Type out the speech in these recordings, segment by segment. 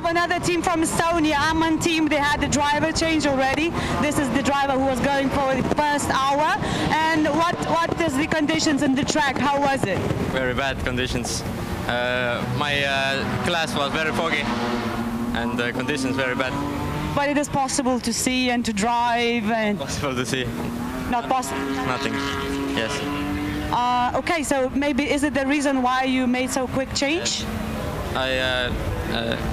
have another team from Estonia, Amman team. They had the driver change already. This is the driver who was going for the first hour. And what is the conditions in the track? How was it? Very bad conditions. My class was very foggy and the conditions very bad. But it is possible to see and to drive and... Possible to see. Not possible? Nothing, yes. Okay, so maybe is it the reason why you made so quick change?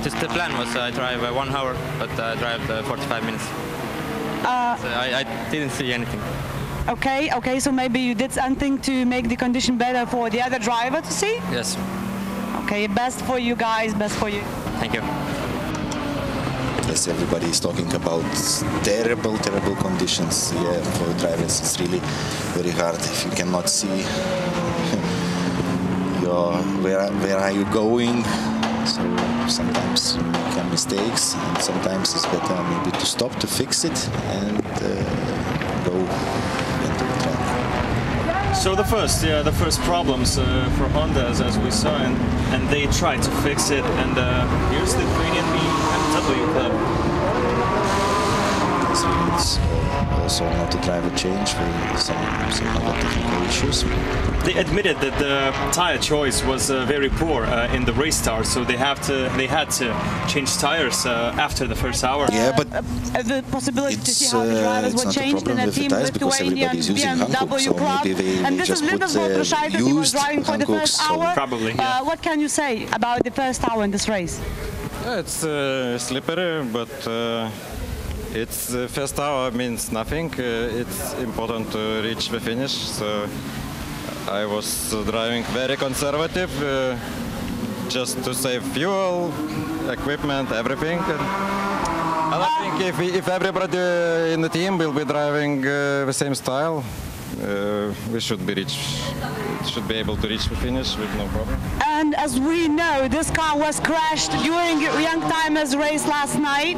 Just the plan was I drive 1 hour, but I drive 45 minutes. So I didn't see anything. Okay, so maybe you did something to make the condition better for the other driver to see? Yes. Okay, best for you guys, best for you. Thank you. Yes, everybody is talking about terrible conditions. Yeah, for drivers it's really very hard if you cannot see where are you going. So sometimes you make mistakes, and sometimes it's better maybe to stop to fix it and go into the track. So the first problems for Honda, as we saw, and they tried to fix it. And here's the Lithuanian BMW club. So it's also not a driver change with some other technical issues. They admitted that the tire choice was very poor in the race start, so they had to change tires after the first hour. Yeah, but the possibility to see how the drivers were changed in a team Lithuanian BMW club, and this is Linas Baltrušaitis. He was driving for the first hour. Probably. Yeah. What can you say about the first hour in this race? It's slippery, but it's first hour means nothing. It's important to reach the finish. So I was driving very conservative, just to save fuel, equipment, everything. And I think if everybody in the team will be driving the same style, we should be able to reach the finish with no problem. And as we know, this car was crashed during Young Timers race last night,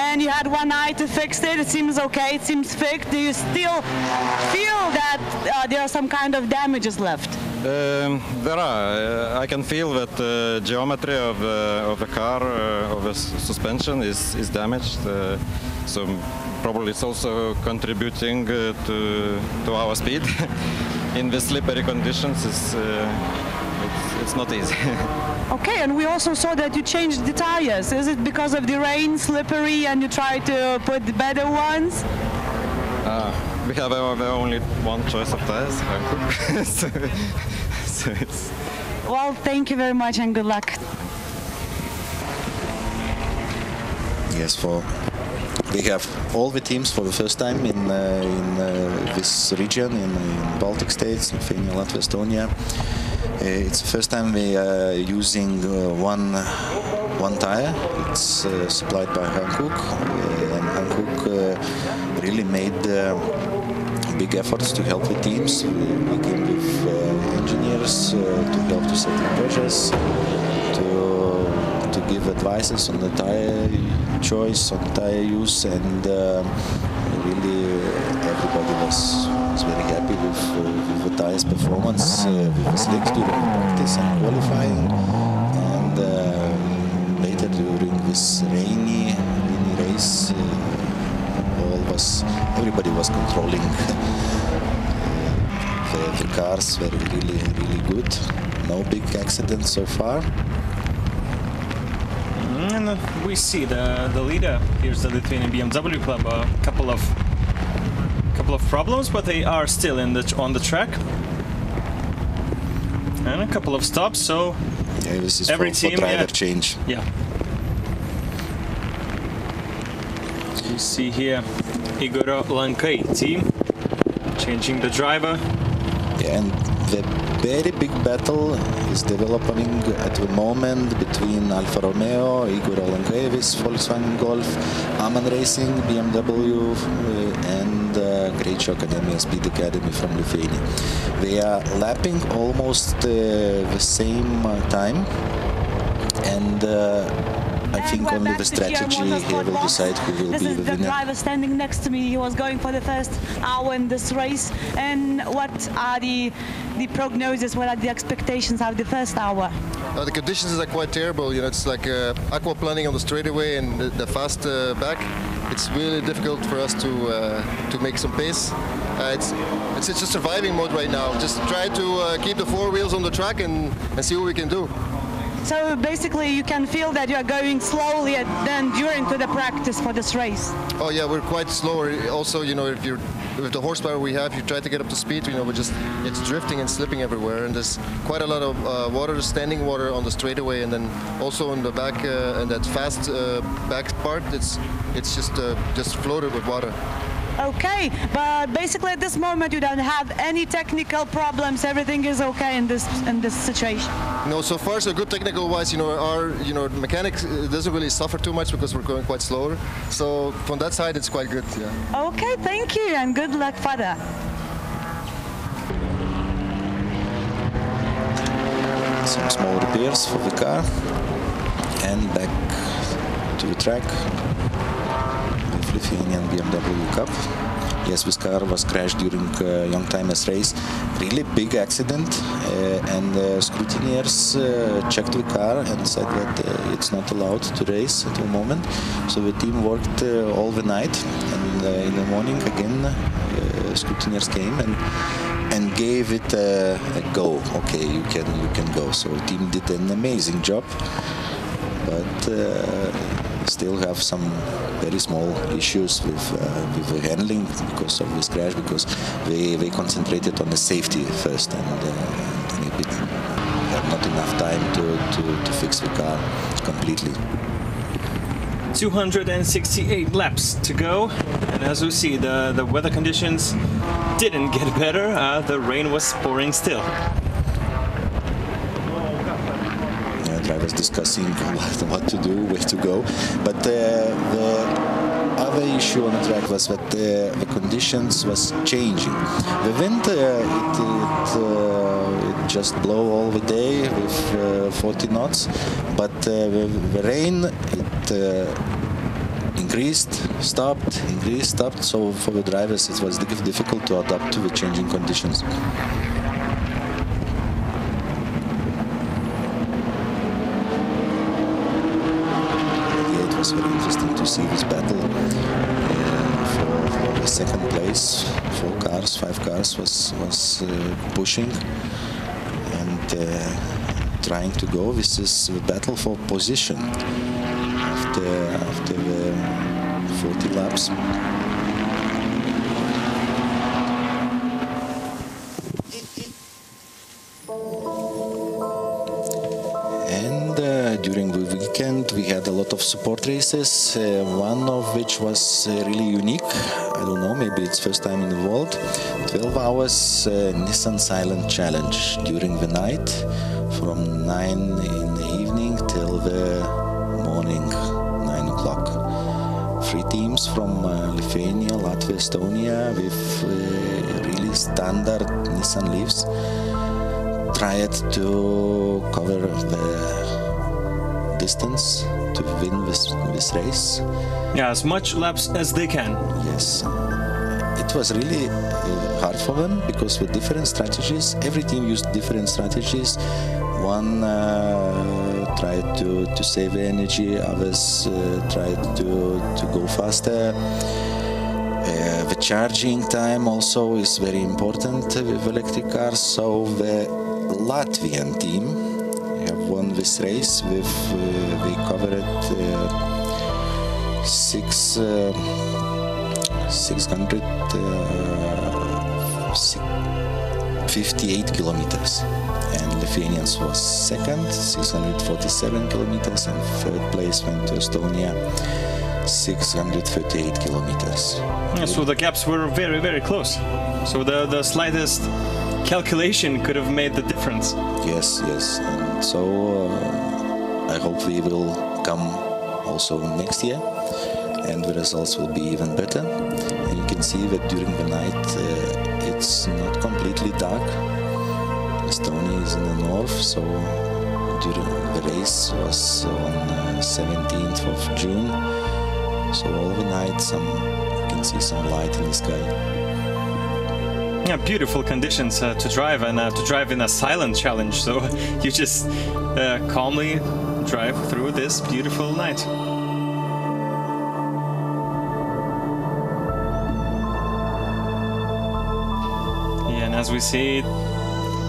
and you had 1 night to fix it. It seems okay, it seems fixed. Do you still feel that there are some kind of damages left? There are. I can feel that the geometry of the car, of the suspension is damaged. So probably it's also contributing to our speed. In the slippery conditions, it's not easy. Okay, and we also saw that you changed the tires. Is it because of the rain, slippery, and you try to put the better ones? We have only one choice of tires, Hankook. so it's... Well, thank you very much and good luck. Yes, we have all the teams for the first time in this region, in Baltic states, Lithuania, Latvia, Estonia. It's the first time we are using one tire. It's supplied by Hankook, and Hankook really made big efforts to help the teams. We came with engineers to help to set the pressures, to give advices on the tire choice, on the tire use, and really everybody was very happy with the tires performance, with the slicks during practice and qualifying, and later during this rainy race, everybody was controlling the cars really good. No big accidents so far. And we see the leader. Here's the Lithuanian BMW club. A couple of problems, but they are still on the track. And a couple of stops. So yeah, this is every for team driver change. Yeah. We see here Igor Lankai team changing the driver. Yeah, and the very big battle is developing at the moment between Alfa Romeo, Igor Lankaevis, Volkswagen Golf, Amman Racing, BMW, and Greičio Academy, Speed Academy from Lithuania. They are lapping almost the same time, and I think only the strategy here will decide who will be the winner. This is the driver standing next to me. He was going for the first hour in this race. And what are the prognosis? What are the expectations of the first hour? The conditions are quite terrible. You know, it's like aquaplaning on the straightaway and the fast back. It's really difficult for us to make some pace. It's just surviving mode right now. Just try to keep the four wheels on the track and see what we can do. So basically you can feel that you are going slowly then during to the practice for this race. Oh yeah, we're quite slower. Also, you know, if you're with the horsepower we have, you try to get up to speed, you know, it's drifting and slipping everywhere, and there's quite a lot of water, standing water on the straightaway, and then also in the back and that fast back part, it's just floated with water. Okay, but basically at this moment you don't have any technical problems. Everything is okay in this situation. No, so far so good technical wise. You know, our mechanics doesn't really suffer too much because we're going quite slower. So from that side, it's quite good. Yeah. Okay, thank you and good luck for that. Some small repairs for the car and back to the track. Lithuanian BMW Cup. Yes, this car was crashed during Young Timers race. Really big accident, and scrutineers checked the car and said that it's not allowed to race at the moment. So the team worked all the night, and in the morning again scrutineers came and gave it a go. Okay, you can go. So the team did an amazing job, but still have some very small issues with the handling because of this crash, because they concentrated on the safety first, and maybe had not enough time to fix the car completely. 268 laps to go, and as we see, the weather conditions didn't get better. The rain was pouring still. Drivers discussing what to do, where to go, but the other issue on the track was that the conditions was changing. The wind it just blow all the day with 40 knots, but the rain it increased, stopped, so for the drivers it was difficult to adapt to the changing conditions. It was very interesting to see this battle for the second place. 5 cars was pushing and trying to go. This is the battle for position after the 40 laps. During the weekend we had a lot of support races, one of which was really unique. I don't know, maybe it's first time in the world. 12 hours Nissan Silent Challenge during the night from 9 in the evening till the morning 9 o'clock. 3 teams from Lithuania, Latvia, Estonia with really standard Nissan Leafs tried to cover the distance to win this race. Yeah, as much laps as they can. Yes. It was really hard for them because with different strategies, every team used different strategies. One tried to save energy, others tried to go faster. The charging time also is very important with electric cars, so the Latvian team have won this race with they covered 658 kilometers, and Lithuanians was second, 647 kilometers, and third place went to Estonia, 638 kilometers. Yeah, so the gaps were very, very close. So the slightest calculation could have made the difference. Yes. And so I hope we will come also next year, and the results will be even better. And you can see that during the night it's not completely dark. Estonia is in the north, so during the race was on 17th of June. So overnight, you can see some light in the sky. Yeah, beautiful conditions to drive, and to drive in a silent challenge. So you just calmly drive through this beautiful night. Yeah, and as we see,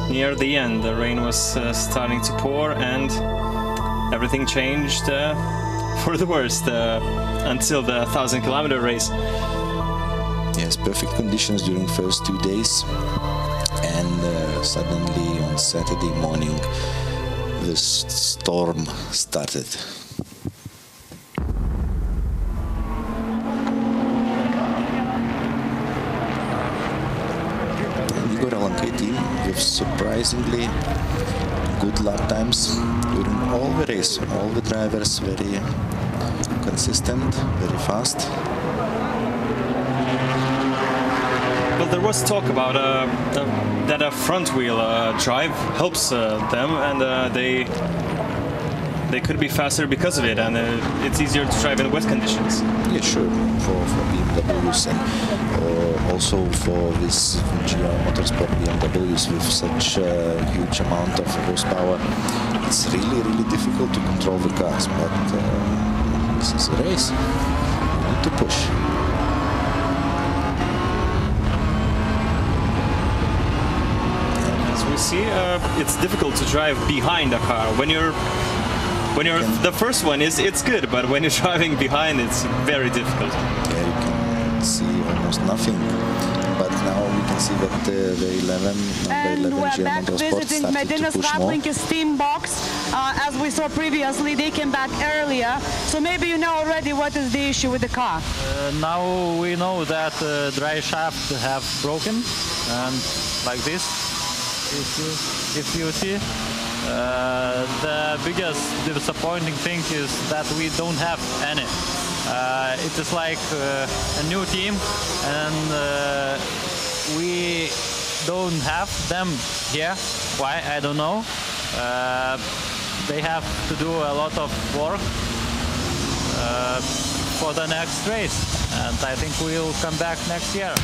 near the end, the rain was starting to pour, and everything changed for the worst until the 1,000-kilometer race. Yes, perfect conditions during the first 2 days, and suddenly on Saturday morning the storm started. With surprisingly good lap times during all the race. All the drivers very consistent, very fast. Well, there was talk about that a front wheel drive helps them, and they could be faster because of it, and it's easier to drive in wet conditions. Yeah, sure, for BMWs, and also for this GR Motorsport BMWs with such a huge amount of horsepower. It's really difficult to control the cars, but this is a race. You need to push. As we see, it's difficult to drive behind a car. When you're the first one, it's good, but when you're driving behind, it's very difficult. Yeah, you can see almost nothing. But now we can see that the 11 we're back visiting Medina's Ratlinkis team box. As we saw previously, they came back earlier. So maybe you know already what is the issue with the car. Now we know that the drive shaft have broken, and like this, if you see. The biggest disappointing thing is that we don't have any. It is like a new team, and we don't have them here. Why? I don't know. They have to do a lot of work for the next race, and I think we'll come back next year.